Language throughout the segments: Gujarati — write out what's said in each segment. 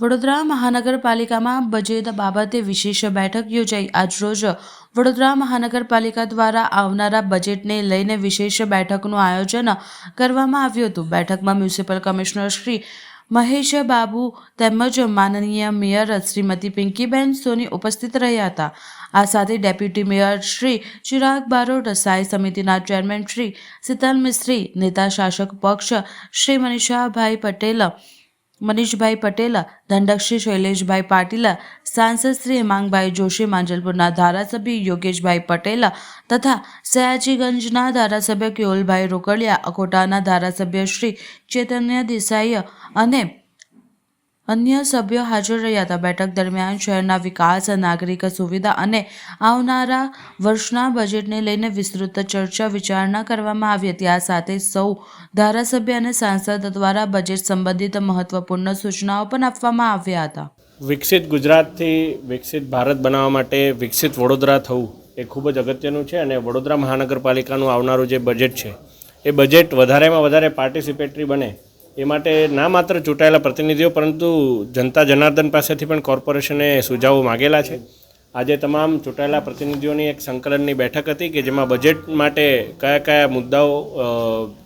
વડોદરા મહાનગરપાલિકામાં બજેટ બાબતે વિશેષ બેઠક યોજાઈ. આજરોજ વડોદરા મહાનગરપાલિકા દ્વારા આવનારા બજેટને લઈને વિશેષ બેઠકનું આયોજન કરવામાં આવ્યું હતું. બેઠકમાં મ્યુનિસિપલ કમિશનર શ્રી મહેશ બાબુ તેમજ માનનીય મેયર શ્રીમતી પિંકીબેન સોની ઉપસ્થિત રહ્યા હતા. આ સાથે ડેપ્યુટી મેયર શ્રી ચિરાગ બારોટ, સ્થાયી સમિતિના ચેરમેન શ્રી શીતલ મિસ્ત્રી, નેતા શાસક પક્ષ શ્રી મનીષભાઈ પટેલ, દંડક શ્રી શૈલેષભાઈ પાટીલ, સાંસદ શ્રી હેમાંગભાઈ જોશી, માંજલપુરના ધારાસભ્ય યોગેશભાઈ પટેલ તથા સયાજીગંજના ધારાસભ્ય કેયુલભાઈ રોકડિયા, અકોટાના ધારાસભ્ય શ્રી ચૈતન્ય દેસાઈ અને અન્ય સભ્યો હાજર રહ્યા હતા. બેઠક દરમિયાન શહેરના વિકાસ, નાગરિક સુવિધા અને આવનારા વર્ષના બજેટને લઈને વિસ્તૃત ચર્ચા વિચારણા કરવામાં આવી હતી. આ સાથે સૌ ધારાસભ્ય અને સાંસદ દ્વારા બજેટ સંબંધિત મહત્વપૂર્ણ સૂચનાઓ પણ આપવામાં આવ્યા હતા. વિકસિત ગુજરાતથી વિકસિત ભારત બનાવવા માટે વિકસિત વડોદરા થવું એ ખૂબ જ અગત્યનું છે અને વડોદરા મહાનગરપાલિકાનું આવનારું જે બજેટ છે એ બજેટ વધારેમાં વધારે પાર્ટિસિપેટરી બને એ માટે ના માત્ર ચૂંટાયેલા પ્રતિનિધિઓ પરંતુ જનતા જનાર્દન પાસેથી પણ કોર્પોરેશને સુઝાવો માગેલા છે. આજે તમામ ચૂંટાયેલા પ્રતિનિધિઓની એક સંકલનની બેઠક હતી કે જેમાં બજેટ માટે કયા કયા મુદ્દાઓ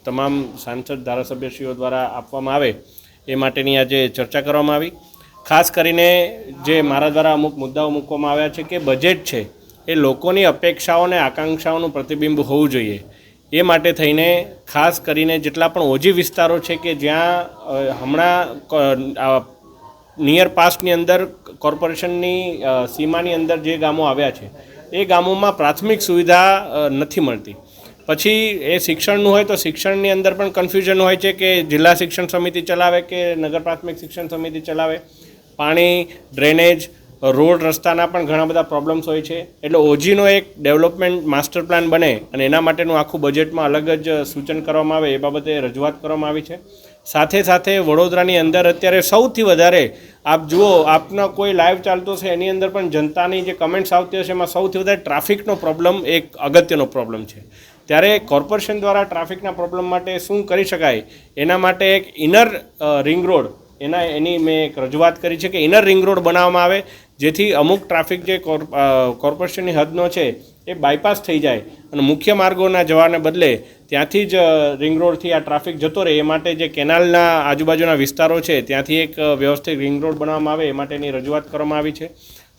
તમામ સાંસદ ધારાસભ્યશ્રીઓ દ્વારા આપવામાં આવે એ માટેની આજે ચર્ચા કરવામાં આવી. ખાસ કરીને જે મારા દ્વારા અમુક મુદ્દાઓ મૂકવામાં આવ્યા છે કે બજેટ છે એ લોકોની અપેક્ષાઓ અને આકાંક્ષાઓનું પ્રતિબિંબ હોવું જોઈએ. એ માટે થઈને ખાસ કરીને જેટલા પણ ઓજી વિસ્તારો છે કે જ્યાં હમણાં નિયર પાસ્ટની અંદર કોર્પોરેશનની સીમાની અંદર જે ગામો આવ્યા છે એ ગામોમાં પ્રાથમિક સુવિધા નથી મળતી. પછી એ શિક્ષણનું હોય તો શિક્ષણની અંદર પણ કન્ફ્યુઝન હોય છે કે જિલ્લા શિક્ષણ સમિતિ ચલાવે કે નગર પ્રાથમિક શિક્ષણ સમિતિ ચલાવે. પાણી, ડ્રેનેજ, રોડ રસ્તાના પણ ઘણા બધા પ્રોબ્લેમ્સ હોય છે. એટલે ઓજીનો એક ડેવલપમેન્ટ માસ્ટર પ્લાન બને અને એના માટેનું આખું બજેટમાં અલગ જ સૂચન કરવામાં આવે એ બાબતે રજૂઆત કરવામાં આવી છે. સાથે સાથે વડોદરાની અંદર અત્યારે સૌથી વધારે આપ જુઓ, આપનો કોઈ લાઈવ ચાલતો છે એની અંદર પણ જનતાની જે કમેન્ટ્સ આવતી હશે એમાં સૌથી વધારે ટ્રાફિકનો પ્રોબ્લેમ એક અગત્યનો પ્રોબ્લેમ છે. ત્યારે કોર્પોરેશન દ્વારા ટ્રાફિકના પ્રોબ્લેમ માટે શું કરી શકાય એના માટે એક ઇનર રિંગ રોડ એની મેં એક રજૂઆત કરી છે કે ઇનર રિંગ રોડ બનાવવામાં આવે જેથી અમુક ટ્રાફિક જે કોર્પોરેશનની હદનો છે એ બાયપાસ થઈ જાય અને મુખ્ય માર્ગોના જવાને બદલે ત્યાંથી જ રિંગ રોડથી આ ટ્રાફિક જતો રહે. એ માટે જે કેનાલના આજુબાજુના વિસ્તારો છે ત્યાંથી એક વ્યવસ્થિત રિંગ રોડ બનાવવામાં આવે એ માટેની રજૂઆત કરવામાં આવી છે.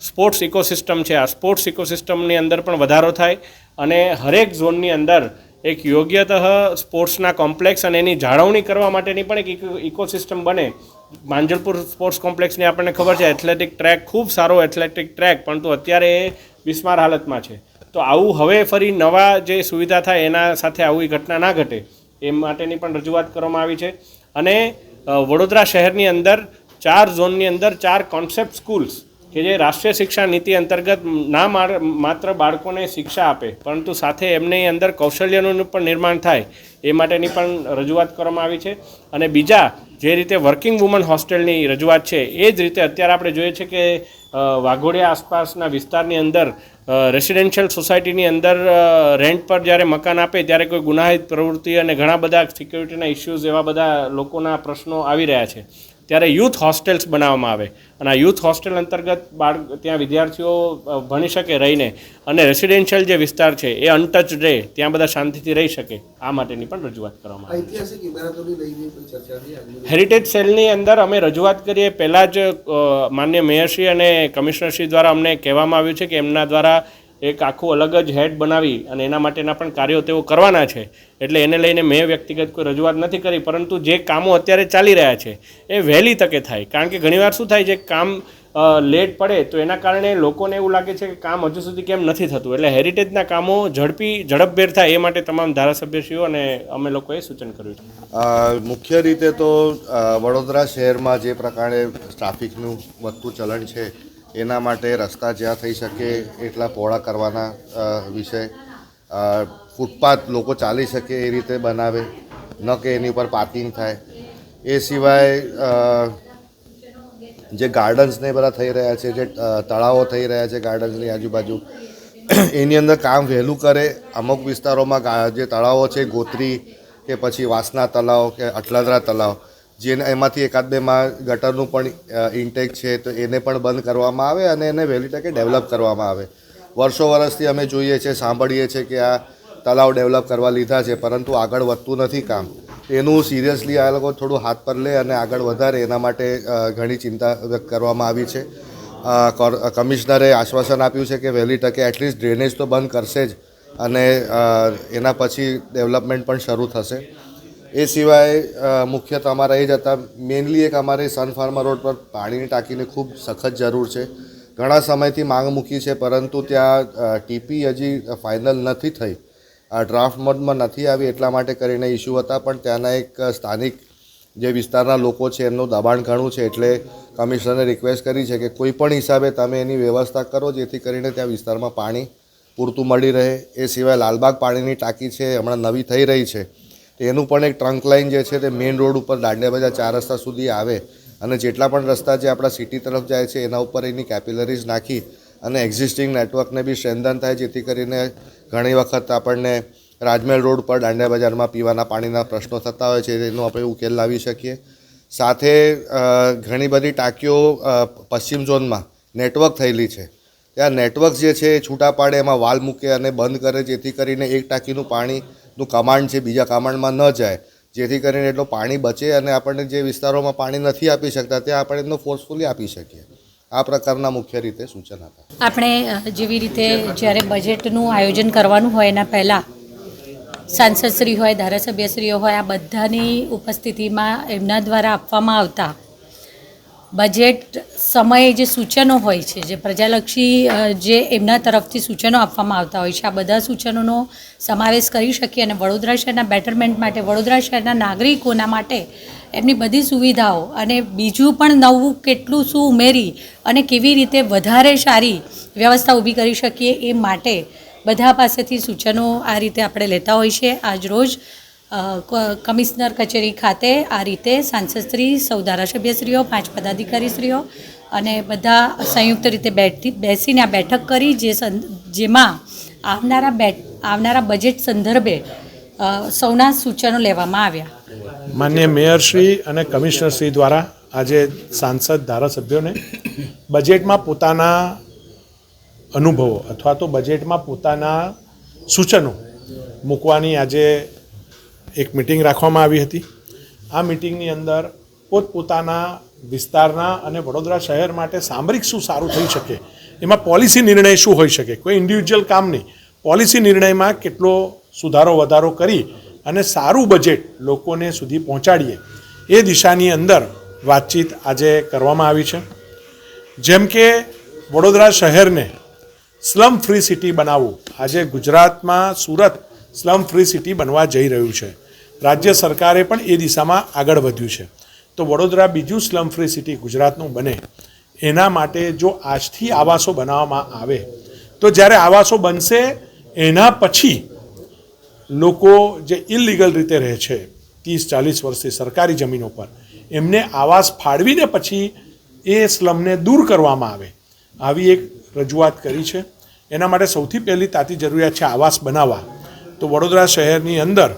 સ્પોર્ટ્સ ઇકોસિસ્ટમ છે, આ સ્પોર્ટ્સ ઇકોસિસ્ટમની અંદર પણ વધારો થાય અને હરેક ઝોનની અંદર એક યોગ્યતઃ સ્પોર્ટ્સના કોમ્પ્લેક્સ અને એની જાળવણી કરવા માટેની પણ એક ઇકોસિસ્ટમ બને. માંજલપુર સ્પોર્ટ્સ કોમ્પ્લેક્સની આપણને ખબર છે, એથ્લેટિક ટ્રેક ખૂબ સારો એથ્લેટિક ટ્રેક, પરંતુ અત્યારે એ બિસ્માર હાલતમાં છે. તો આવું હવે ફરી નવા જે સુવિધા થાય એના સાથે આવી ઘટના ના ઘટે એ માટેની પણ રજૂઆત કરવામાં આવી છે. અને વડોદરા શહેરની અંદર 4 ઝોનની અંદર 4 કોન્સેપ્ટ સ્કૂલ્સ કે જે રાષ્ટ્રીય શિક્ષા નીતિ અંતર્ગત ના માત્ર બાળકોને શિક્ષા આપે પરંતુ સાથે એમની અંદર કૌશલ્યનું પણ નિર્માણ થાય એ માટેની પણ રજૂઆત કરવામાં આવી છે. અને બીજા જે રીતે વર્કિંગ વુમન હોસ્ટેલની રજૂઆત છે એ જ રીતે અત્યારે આપણે જોઈએ છે કે વાઘોડિયા આસપાસના વિસ્તારની અંદર રેસિડેન્શિયલ સોસાયટીની અંદર રેન્ટ પર જ્યારે મકાન આપે ત્યારે કોઈ ગુનાહિત પ્રવૃત્તિ અને ઘણા બધા સિક્યુરિટીના ઇસ્યુઝ એવા બધા લોકોના પ્રશ્નો આવી રહ્યા છે. ત્યારે યુથ હોસ્ટેલ્સ બનાવવામાં આવે અને આ યુથ હોસ્ટેલ અંતર્ગત ત્યાં વિદ્યાર્થીઓ ભણી શકે રહીને અને રેસિડેન્શિયલ જે વિસ્તાર છે એ અનટચ રહે, ત્યાં બધા શાંતિથી રહી શકે. આ માટેની પણ રજૂઆત કરવામાં આવી. હેરિટેજ સેલની અંદર અમે રજૂઆત કરીએ પહેલાં જ માન્ય મેયરશ્રી અને કમિશનરશ્રી દ્વારા અમને કહેવામાં આવ્યું છે કે એમના દ્વારા એક આખું અલગ જ હેડ બનાવી અને એના માટેના પણ કાર્યો તેઓ કરવાના છે. એટલે એને લઈને મેં વ્યક્તિગત કોઈ રજૂઆત નથી કરી, પરંતુ જે કામો અત્યારે ચાલી રહ્યા છે એ વહેલી તકે થાય. કારણ કે ઘણીવાર શું થાય છે, કામ લેટ પડે તો એના કારણે લોકોને એવું લાગે છે કે કામ હજુ સુધી કેમ નથી થતું. એટલે હેરિટેજના કામો ઝડપભેર થાય એ માટે તમામ ધારાસભ્યશ્રીઓ અને અમે લોકોએ સૂચન કર્યું છે. મુખ્ય રીતે તો વડોદરા શહેરમાં જે પ્રકારે ટ્રાફિકનું વધતું ચલણ છે એના માટે રસ્તા જ્યાં થઈ શકે એટલા પહોળા કરવાના વિષય, ફૂટપાથ લોકો ચાલી શકે એ રીતે બનાવે, ન કે એની ઉપર પાર્કિંગ થાય. એ સિવાય જે ગાર્ડન્સ ને બધા થઈ રહ્યા છે, જે તળાવો થઈ રહ્યા છે ગાર્ડન્સની આજુબાજુ, એની અંદર કામ વહેલું કરે. અમુક વિસ્તારોમાં જે તળાવો છે, ગોત્રી કે પછી વાસના તળાવ કે અટલાદરા તળાવ, જેને એમાંથી એકાદ બેમાં ગટરનું પણ ઇન્ટેક છે તો એને પણ બંધ કરવામાં આવે અને એને વહેલી તકે ડેવલપ કરવામાં આવે. વર્ષો વર્ષથી અમે જોઈએ છીએ, સાંભળીએ છીએ કે આ તલાવ ડેવલપ કરવા લીધા છે, પરંતુ આગળ વધતું નથી કામ. એનું સિરિયસલી આ લોકો થોડું હાથ પર લે અને આગળ વધારે એના માટે ઘણી ચિંતા વ્યક્ત કરવામાં આવી છે. કમિશનરે આશ્વાસન આપ્યું છે કે વહેલી તકે એટલીસ્ટ ડ્રેનેજ તો બંધ કરશે જ અને એના પછી ડેવલપમેન્ટ પણ શરૂ થશે. એ સિવાય મુખ્ય તમારા એ જ હતા, મેઇનલી એક અમારે સન ફાર્મા રોડ પર પાણીની ટાંકીની ખૂબ સખત જરૂર છે. ઘણા સમયથી માંગ મૂકી છે, પરંતુ ત્યાં ટીપી હજી ફાઇનલ નથી થઈ, ડ્રાફ્ટ મોડમાં નથી આવી, એટલા માટે કરીને ઇસ્યુ હતા. પણ ત્યાંના એક સ્થાનિક જે વિસ્તારના લોકો છે એમનું દબાણ ઘણું છે, એટલે કમિશનરે રિક્વેસ્ટ કરી છે કે કોઈ પણ હિસાબે તમે એની વ્યવસ્થા કરો જેથી કરીને ત્યાં વિસ્તારમાં પાણી પૂરતું મળી રહે. એ સિવાય લાલબાગ પાણીની ટાંકી છે, હમણાં નવી થઈ રહી છે, એનું પણ એક ટ્રંક લાઇન જે છે તે મેઇન રોડ ઉપર દાંડિયા બજાર 4 રસ્તા સુધી આવે અને જેટલા પણ રસ્તા જે આપણા સિટી તરફ જાય છે એના ઉપર એની કેપિલરીઝ નાખી અને એક્ઝિસ્ટિંગ નેટવર્કને બી સ્ટ્રેન્થન થાય, જેથી કરીને ઘણી વખત આપણને રાજમહેલ રોડ પર દાંડિયા બજારમાં પીવાના પાણીના પ્રશ્નો થતા હોય છે, એનો આપણે ઉકેલ લાવી શકીએ. સાથે ઘણી બધી ટાંકીઓ પશ્ચિમ ઝોનમાં નેટવર્ક થયેલી છે, ત્યાં નેટવર્ક જે છે એ છૂટા પાડે, એમાં વાલ મૂકે અને બંધ કરે, જેથી કરીને એક ટાંકીનું પાણીનું કમાન્ડ છે બીજા કમાન્ડમાં ન જાય, જેથી કરીને એટલું પાણી બચે અને આપણને જે વિસ્તારોમાં પાણી નથી આપી શકતા ત્યાં આપણે એનો ફોર્સફુલી આપી શકીએ. આ પ્રકારના મુખ્ય રીતે સૂચન હતા. આપણે જેવી રીતે જ્યારે બજેટનું આયોજન કરવાનું હોય એના પહેલાં સાંસદશ્રી હોય, ધારાસભ્યશ્રીઓ હોય, આ બધાની ઉપસ્થિતિમાં એમના દ્વારા આપવામાં આવતા બજેટ સમયે જે સૂચનો હોય છે, જે પ્રજાલક્ષી જે એમના તરફથી સૂચનો આપવામાં આવતા હોય છે, આ બધા સૂચનોનો સમાવેશ કરી શકીએ અને વડોદરા શહેરના બેટરમેન્ટ માટે, વડોદરા શહેરના નાગરિકોના માટે એમની બધી સુવિધાઓ અને બીજું પણ નવું કેટલું શું ઉમેરી અને કેવી રીતે વધારે સારી વ્યવસ્થા ઊભી કરી શકીએ એ માટે બધા પાસેથી સૂચનો આ રીતે આપણે લેતા હોય છે. આજ રોજ કમિશનર કચેરી ખાતે આ રીતે સાંસદશ્રી, સૌ ધારાસભ્યશ્રીઓ, 5 પદાધિકારીશ્રીઓ અને બધા સંયુક્ત રીતે બેસીને આ બેઠક કરી, જેમાં આવનારા બજેટ સંદર્ભે સૌના સૂચનો લેવામાં આવ્યા. માનનીય મેયરશ્રી અને કમિશનરશ્રી દ્વારા આજે સાંસદ ધારાસભ્યોને બજેટમાં પોતાના અનુભવો અથવા તો બજેટમાં પોતાના સૂચનો મૂકવાની આજે એક મિટિંગ રાખવામાં આવી હતી. આ મિટિંગની અંદર પોતપોતાના વિસ્તારના અને વડોદરા શહેર માટે સામરિક શું સારું થઈ શકે, એમાં પોલિસી નિર્ણય શું હોઈ શકે, કોઈ ઇન્ડિવિજ્યુઅલ કામ નહીં, પોલિસી નિર્ણયમાં કેટલો સુધારો વધારો કરી અને સારું બજેટ લોકોને સુધી પહોંચાડીએ એ દિશાની અંદર વાતચીત આજે કરવામાં આવી છે. જેમ કે વડોદરા શહેરને સ્લમ ફ્રી સિટી બનાવવું, આજે ગુજરાતમાં સુરત સ્લમ ફ્રી સિટી બનવા જઈ રહ્યું છે. રાજ્ય સરકારે પણ એ દિશામાં આગળ વધ્યું છે. તો વડોદરા બીજું સ્લમ ફ્રી સિટી ગુજરાતનું બને એના માટે જો આજથી આવાસો બનાવવામાં આવે તો જ્યારે આવાસો બનશે એના પછી લોકો જે ઇલીગલ રીતે રહે છે 30-40 વર્ષથી સરકારી જમીનો પર, એમને આવાસ ફાળવીને પછી એ સ્લમને દૂર કરવામાં આવે, આવી એક રજૂઆત કરી છે. એના માટે સૌથી પહેલી તાતી જરૂરિયાત છે આવાસ બનાવવા. તો વડોદરા શહેરની અંદર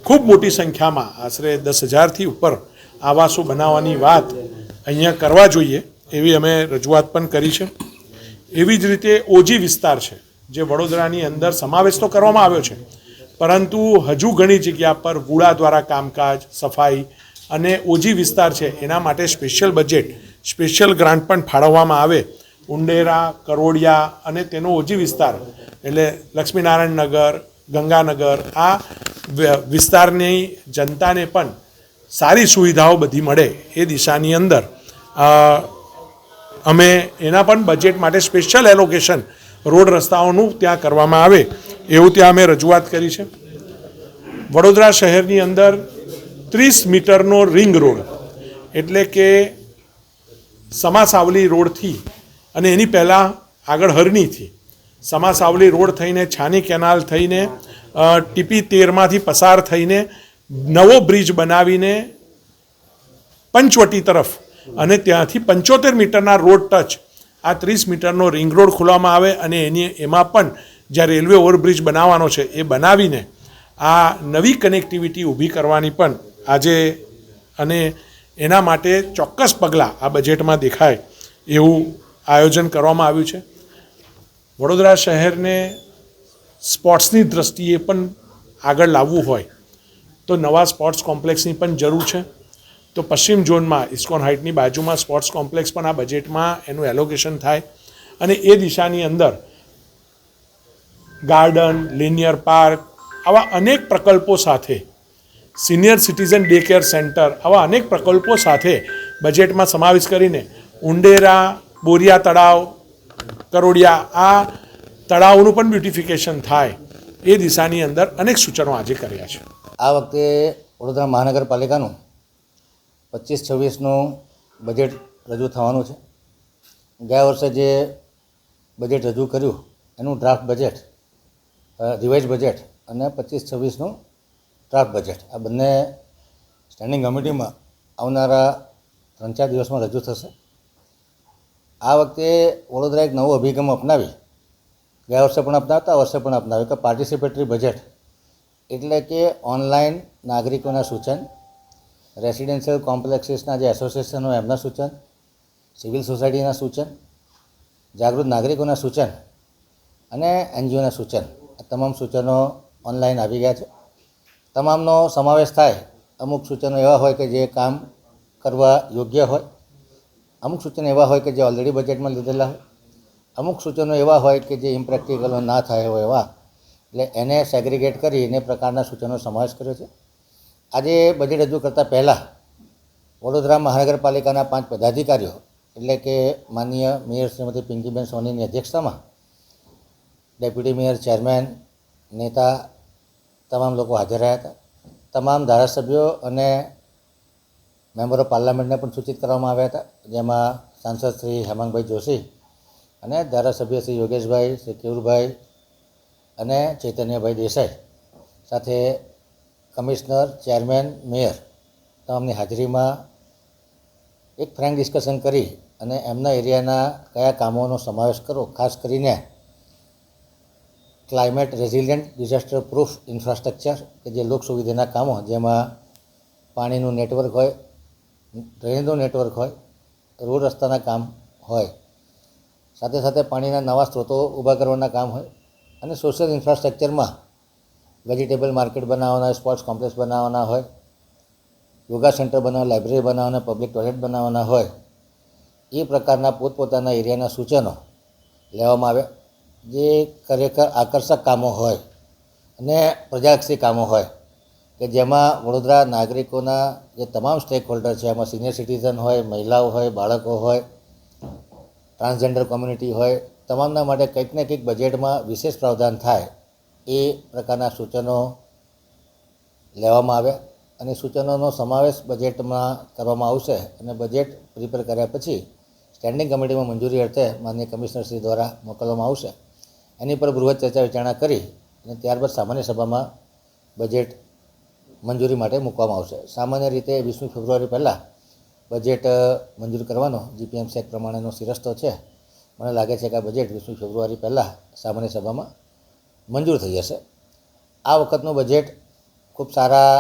ખૂબ મોટી સંખ્યામાં આશરે 10,000થી ઉપર આવાસો બનાવવાની વાત અહીંયા કરવા જોઈએ એવી અમે રજૂઆત પણ કરી છે. એવી જ રીતે ઓજી વિસ્તાર છે જે વડોદરાની અંદર સમાવેશ તો કરવામાં આવ્યો છે, પરંતુ હજુ ઘણી જગ્યા પર વુડા દ્વારા કામકાજ, સફાઈ અને ઓજી વિસ્તાર છે એના માટે સ્પેશિયલ બજેટ, સ્પેશિયલ ગ્રાન્ટ પણ ફાળવવામાં આવે. ઉંડેરા, કરોડિયા અને તેનો ઓજી વિસ્તાર એટલે લક્ષ્મીનારાયણ નગર, ગંગાનગર, આ વિસ્તારની જનતાને પણ સારી સુવિધાઓ બધી મળે એ દિશાની અંદર અમે એના પણ બજેટ માટે સ્પેશિયલ એલોકેશન રોડ રસ્તાઓનું ત્યાં કરવામાં આવે એવું ત્યાં અમે રજૂઆત કરી છે. વડોદરા શહેરની અંદર 30 મીટરનો રિંગ રોડ એટલે કે સમાસાવલી રોડથી અને એની પહેલાં આગળ હરણીથી સમાસાવલી રોડ થઈને છાની કેનાલ થઈને ટીપી 13માંથી પસાર થઈને નવો બ્રિજ બનાવીને પંચવટી તરફ અને ત્યાંથી 75 મીટરના રોડ ટચ આ 30 મીટરનો રિંગ રોડ ખોલવામાં આવે અને એમાં પણ જ્યાં રેલવે ઓવરબ્રિજ બનાવવાનો છે એ બનાવીને આ નવી કનેક્ટિવિટી ઊભી કરવાની પણ આજે અને એના માટે ચોક્કસ પગલાં આ બજેટમાં દેખાય એવું આયોજન કરવામાં આવ્યું છે. વડોદરા શહેરને સ્પોર્ટ્સની દૃષ્ટિએ પણ આગળ લાવવું હોય તો નવા સ્પોર્ટ્સ કોમ્પ્લેક્સની પણ જરૂર છે. તો પશ્ચિમ ઝોનમાં ઇસ્કોન હાઇટની બાજુમાં સ્પોર્ટ્સ કોમ્પ્લેક્સ પણ આ બજેટમાં એનું એલોકેશન થાય અને એ દિશાની અંદર ગાર્ડન, લિનિયર પાર્ક આવા અનેક પ્રકલ્પો સાથે, senior citizen day care centre આવા અનેક પ્રકલ્પો સાથે બજેટમાં સમાવેશ કરીને ઉંડેરા, બોરિયા તળાવ, કરોડિયા આ તળાવોનું પણ બ્યુટિફિકેશન થાય એ દિશાની અંદર અનેક સૂચનો આજે કર્યા છે. આ વખતે વડોદરા મહાનગરપાલિકાનું 25-26નું બજેટ રજૂ થવાનું છે. ગયા વર્ષે જે બજેટ રજૂ કર્યું એનું ડ્રાફ્ટ બજેટ, રિવાઇઝ બજેટ અને 25-26નું ડ્રાફ્ટ બજેટ આ બંને સ્ટેન્ડિંગ કમિટીમાં આવનારા 3-4 દિવસમાં રજૂ થશે. આ વખતે વડોદરા એક નવો અભિગમ અપનાવી, ગયા વર્ષે પણ અપનાવતા, આ વર્ષે પણ અપનાવ્યું કે પાર્ટિસિપેટરી બજેટ, એટલે કે ઓનલાઈન નાગરિકોના સૂચન, રેસિડેન્શિયલ કોમ્પ્લેક્સીસના જે એસોસિએશનો એમના સૂચન, સિવિલ સોસાયટીના સૂચન, જાગૃત નાગરિકોના સૂચન અને એનજીઓના સૂચન, આ તમામ સૂચનો ઓનલાઈન આવી ગયા છે. તમામનો સમાવેશ થાય. અમુક સૂચનો એવા હોય કે જે કામ કરવા યોગ્ય હોય, અમુક સૂચનો એવા હોય કે જે ઓલરેડી બજેટમાં લીધેલા હોય, અમુક સૂચનો એવા હોય કે જે ઇમ્પ્રેક્ટિકલો ના થાય હોય એવા, એટલે એને સેગ્રિગેટ કરી એને પ્રકારના સૂચનો સમાવેશ કર્યો છે. આજે બજેટ રજૂ કરતાં પહેલાં વડોદરા મહાનગરપાલિકાના 5 પદાધિકારીઓ એટલે કે માનનીય મેયર શ્રીમતી પિંકીબેન સોનીની અધ્યક્ષતામાં ડેપ્યુટી મેયર, ચેરમેન, નેતા તમામ લોકો હાજર રહ્યા હતા. તમામ ધારાસભ્યો અને મેમ્બર ઓફ પાર્લામેન્ટને પણ સૂચિત કરવામાં આવ્યા હતા, જેમાં સાંસદ શ્રી હેમાંગભાઈ જોશી અને ધારાસભ્ય શ્રી યોગેશભાઈ, શ્રી કેવુરભાઈ અને ચૈતન્યભાઈ દેસાઈ સાથે કમિશનર, ચેરમેન, મેયર તમામની હાજરીમાં એક ફ્રેન્ક ડિસ્કશન કરી અને એમના એરિયાના કયા કામોનો સમાવેશ કરો, ખાસ કરીને climate resilient disaster proof infrastructure કે જે લોક સુવિધાના કામો, જેમાં પાણીનું નેટવર્ક હોય, ડ્રેનેજનું નેટવર્ક હોય, રોડ રસ્તાના કામ હોય, સાથે સાથે પાણીના નવા સ્ત્રોતો ઊભા કરવાના કામ હોય અને સોશિયલ ઇન્ફ્રાસ્ટ્રક્ચરમાં વેજીટેબલ માર્કેટ બનાવવાના હોય, સ્પોર્ટ્સ કોમ્પ્લેક્સ બનાવવાના હોય, યોગા સેન્ટર બનાવવા, લાઇબ્રેરી બનાવવાના, પબ્લિક ટોયલેટ બનાવવાના હોય, એ પ્રકારના પોતપોતાના એરિયાના સૂચનો લેવામાં આવ્યા, જે ખરેખર આકર્ષક કામો હોય અને પ્રજાલક્ષી કામો હોય કે જેમાં વડોદરા નાગરિકોના જે તમામ સ્ટેક હોલ્ડર છે, એમાં સિનિયર સિટીઝન હોય, મહિલાઓ હોય, બાળકો હોય, ટ્રાન્સજેન્ડર કોમ્યુનિટી હોય, તમામના માટે કંઈક ને કંઈક બજેટમાં વિશેષ પ્રાવધાન થાય એ પ્રકારના સૂચનો લેવામાં આવ્યા અને સૂચનોનો સમાવેશ બજેટમાં કરવામાં આવશે અને બજેટ પ્રિપેર કર્યા પછી સ્ટેન્ડિંગ કમિટીમાં મંજૂરી અર્થે માનનીય કમિશનરશ્રી દ્વારા મોકલવામાં આવશે. એની પર બૃહદ ચર્ચા વિચારણા કરી અને ત્યારબાદ સામાન્ય સભામાં બજેટ મંજૂરી માટે મૂકવામાં આવશે. સામાન્ય રીતે 20મી ફેબ્રુઆરી પહેલાં બજેટ મંજૂર કરવાનો જીપીએમસી એક્ટ પ્રમાણેનો શિરસ્તો છે. મને લાગે છે કે આ બજેટ 20મી ફેબ્રુઆરી પહેલાં સામાન્ય સભામાં મંજૂર થઈ જશે. આ વખતનું બજેટ ખૂબ સારા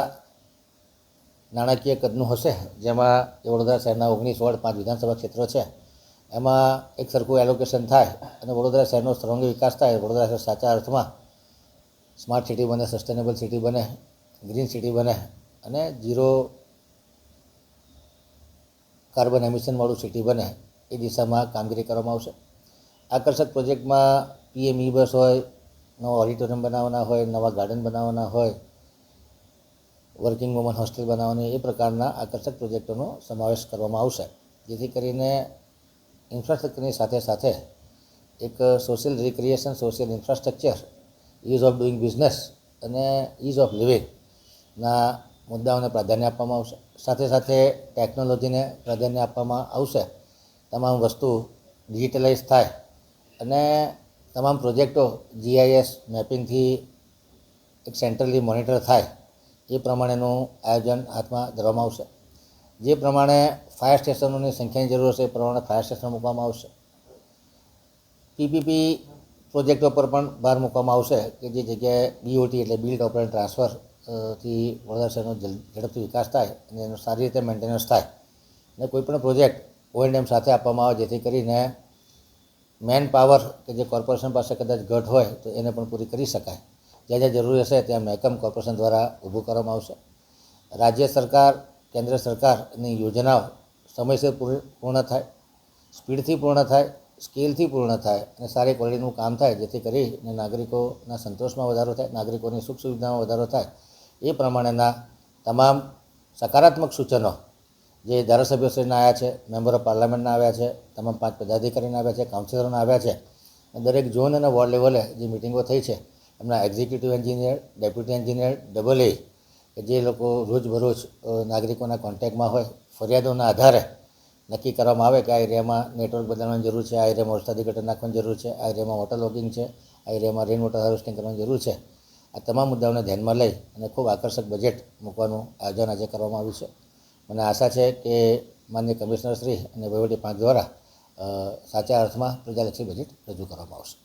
નાણાકીય કદનું હશે, જેમાં વડોદરા શહેરના 19 વોર્ડ, 5 વિધાનસભા ક્ષેત્રો છે, એમાં એક સરખું એલોકેશન થાય અને વડોદરા શહેરનો સર્વાંગી વિકાસ થાય. વડોદરા શહેર સાચા અર્થમાં સ્માર્ટ સિટી બને, સસ્ટેનેબલ સિટી બને, ગ્રીન સિટી બને અને ઝીરો કાર્બન એમિશનવાળું સિટી બને એ દિશામાં કામગીરી કરવામાં આવશે. આકર્ષક પ્રોજેક્ટમાં PM E-બસ હોય, નવા ઓડિટોરિયમ બનાવવાના હોય, નવા ગાર્ડન બનાવવાના હોય, વર્કિંગ વુમન હોસ્ટેલ બનાવવાની, એ પ્રકારના આકર્ષક પ્રોજેક્ટોનો સમાવેશ કરવામાં આવશે, જેથી કરીને ઇન્ફ્રાસ્ટ્રક્ચરની સાથે સાથે એક social recreation, social infrastructure, ease of doing business અને ઇઝ ઓફ લિવિંગના મુદ્દાઓને પ્રાધાન્ય આપવામાં આવશે. સાથે સાથે ટેકનોલોજીને પ્રાધાન્ય આપવામાં આવશે. તમામ વસ્તુ ડિજિટલાઇઝ થાય અને તમામ પ્રોજેક્ટો GIS મેપિંગથી એક સેન્ટ્રલી મોનિટર થાય એ પ્રમાણેનું આયોજન હાથમાં ધરવામાં આવશે. જે પ્રમાણે ફાયર સ્ટેશનોની સંખ્યાની જરૂર હશે એ પ્રમાણે ફાયર સ્ટેશન મૂકવામાં આવશે. PPP પ્રોજેક્ટો પર પણ ભાર મૂકવામાં આવશે કે જે જગ્યાએ BOT એટલે બિલ્ડ ઓપરેટ ટ્રાન્સફર થી વડોદરા શહેરનો ઝડપથી વિકાસ થાય અને એનો સારી રીતે મેન્ટેનન્સ થાય ને કોઈપણ પ્રોજેક્ટ O&M સાથે આપવામાં આવે, જેથી કરીને મેન પાવર કે જે કોર્પોરેશન પાસે કદાચ ઘટ હોય તો એને પણ પૂરી કરી શકાય. જ્યાં જ્યાં જરૂરી હશે ત્યાં મહેકમ કોર્પોરેશન દ્વારા ઊભું કરવામાં આવશે. રાજ્ય સરકાર, કેન્દ્ર સરકારની યોજનાઓ સમયસર પૂર્ણ થાય, સ્પીડથી પૂર્ણ થાય, સ્કેલથી પૂર્ણ થાય અને સારી ક્વોલિટીનું કામ થાય, જેથી કરીને નાગરિકોના સંતોષમાં વધારો થાય, નાગરિકોની સુખ સુવિધામાં વધારો થાય. એ પ્રમાણેના તમામ સકારાત્મક સૂચનો જે ધારાસભ્યશ્રીના આવ્યા છે, મેમ્બર ઓફ પાર્લામેન્ટના આવ્યા છે, તમામ 5 પદાધિકારીના આવ્યા છે, કાઉન્સિલરોના આવ્યા છે, દરેક ઝોન અને વોર્ડ લેવલે જે મિટિંગો થઈ છે એમના executive engineer, deputy engineer, AA કે જે લોકો રોજબરોજ નાગરિકોના કોન્ટેક્ટમાં હોય, ફરિયાદોના આધારે નક્કી કરવામાં આવે કે આ એરિયામાં નેટવર્ક બદલવાની જરૂર છે, આ એરિયામાં વરસાદી ગટર નાખવાની જરૂર છે, આ એરિયામાં વોટર લોગિંગ છે, આ એરિયામાં રેઇન વોટર હાર્વેસ્ટિંગ કરવાની જરૂર છે. આ તમામ મુદ્દાઓને ધ્યાનમાં લઈ અને ખૂબ આકર્ષક બજેટ મૂકવાનું આયોજન આજે કરવામાં આવ્યું છે. મને આશા છે કે માનનીય કમિશનરશ્રી અને વહીવટી પાંખ દ્વારા સાચા અર્થમાં પ્રજાલક્ષી બજેટ રજૂ કરવામાં આવશે.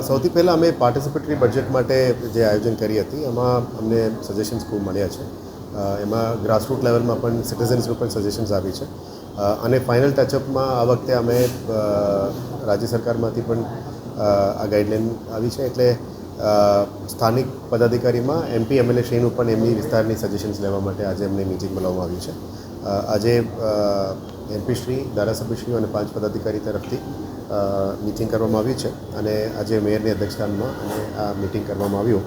સૌથી પહેલાં અમે પાર્ટિસિપેટરી બજેટ માટે જે આયોજન કરી હતી એમાં અમને સજેશન્સ ખૂબ મળ્યા છે. એમાં ગ્રાસરૂટ લેવલમાં પણ સિટીઝન્સનું પણ સજેશન્સ આવી છે અને ફાઇનલ ટચઅપમાં આ વખતે અમે રાજ્ય સરકારમાંથી પણ આ ગાઈડલાઇન આવી છે. એટલે સ્થાનિક પદાધિકારીમાં MP, MLA શ્રીનું પણ એમની વિસ્તારની સજેશન્સ લેવા માટે આજે એમને મિટિંગ બોલાવવામાં આવી છે. આજે MP શ્રી, ધારાસભ્યશ્રીઓ અને 5 પદાધિકારી તરફથી મિટિંગ કરવામાં આવી છે અને આજે મેયરની અધ્યક્ષસ્થાનમાં અને આ મિટિંગ કરવામાં આવ્યું,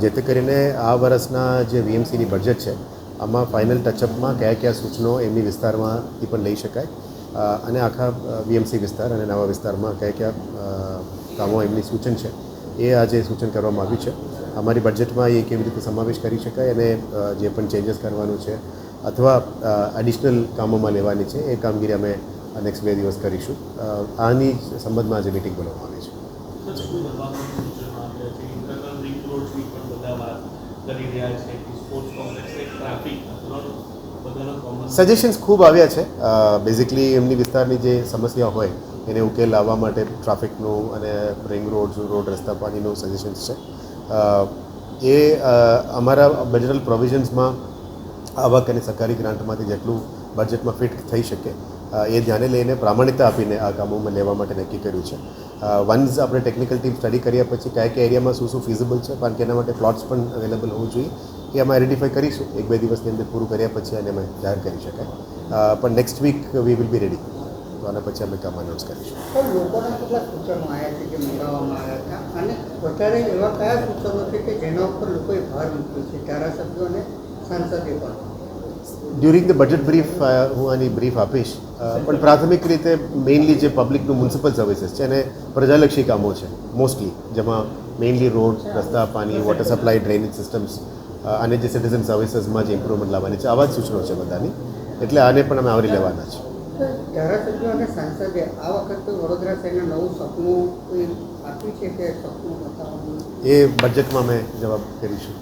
જેથી કરીને આ વર્ષના જે VMCની બજેટ છે આમાં ફાઇનલ ટચઅપમાં કયા કયા સૂચનો એમની વિસ્તારમાંથી પણ લઈ શકાય અને આખા VMC વિસ્તાર અને નવા વિસ્તારમાં કયા કયા કામો એમની સૂચન છે એ આજે સૂચન કરવામાં આવ્યું છે. અમારી બજેટમાં એ કેવી રીતે સમાવેશ કરી શકાય અને જે પણ ચેન્જીસ કરવાનું છે અથવા એડિશનલ કામોમાં લેવાની છે એ કામગીરી અમે નેક્સ્ટ 2 દિવસ કરીશું. આની સંબંધમાં આજે મિટિંગ બોલાવવામાં આવી છે. સજેશન્સ ખૂબ આવ્યા છે. બેઝિકલી એમની વિસ્તારની જે સમસ્યા હોય એને ઉકેલ લાવવા માટે ટ્રાફિકનું અને રિંગ રોડ રસ્તા પાણીનું સજેશન્સ છે. એ અમારા બજેટલ પ્રોવિઝન્સમાં આવક અને સરકારી ગ્રાન્ટમાંથી જેટલું બજેટમાં ફિટ થઈ શકે એ ધ્યાને લઈને પ્રામાણિકતા આપીને આ કામોમાં લેવા માટે નક્કી કર્યું છે. વન્સ આપણે ટેકનિકલ ટીમ સ્ટડી કર્યા પછી કયા કયા એરિયામાં શું ફિઝિબલ છે, કારણ કે એના માટે પ્લોટ્સ પણ અવેલેબલ હોવું જોઈએ, એ અમે આઈડેન્ટિફાઈ કરીશું. 1-2 દિવસની અંદર પૂરું કર્યા પછી અને અમે જાહેર કરી શકાય. પણ next week we will be ready. તો આના પછી અમે કામ અનાઉન્સ કરીશું. લોકોના કેટલા સૂચનો આવ્યા છે જે મંગાવવામાં આવ્યા હતા અને વધારે એવા કયા સૂચનો છે કે જેના ઉપર લોકોએ ભાર મૂક્યો છે, ધારાસભ્યો અને સાંસદે પણ? ડ્યુરિંગ ધ બજેટ બ્રીફ હું આની બ્રીફ આપીશ, પણ પ્રાથમિક રીતે મેઇનલી જે પબ્લિકનું મ્યુનિસિપલ સર્વિસીસ છે અને પ્રજાલક્ષી કામો છે મોસ્ટલી, જેમાં મેઇનલી રોડ, રસ્તા, પાણી, વોટર સપ્લાય, ડ્રેનેજ સિસ્ટમ્સ અને જે સિટીઝન સર્વિસીસમાં જે ઇમ્પ્રુવમેન્ટ લાવવાની છે, આવા જ સૂચનો છે બધાની. એટલે આને પણ અમે આવરી લેવાના છે. ધારાસભ્યો અને સાંસદે આ વખતે વડોદરા શહેરને નવું સપનું આપ્યું છે કે સપનું બતાવવાનું? એ બજેટમાં અમે જવાબ કરીશું.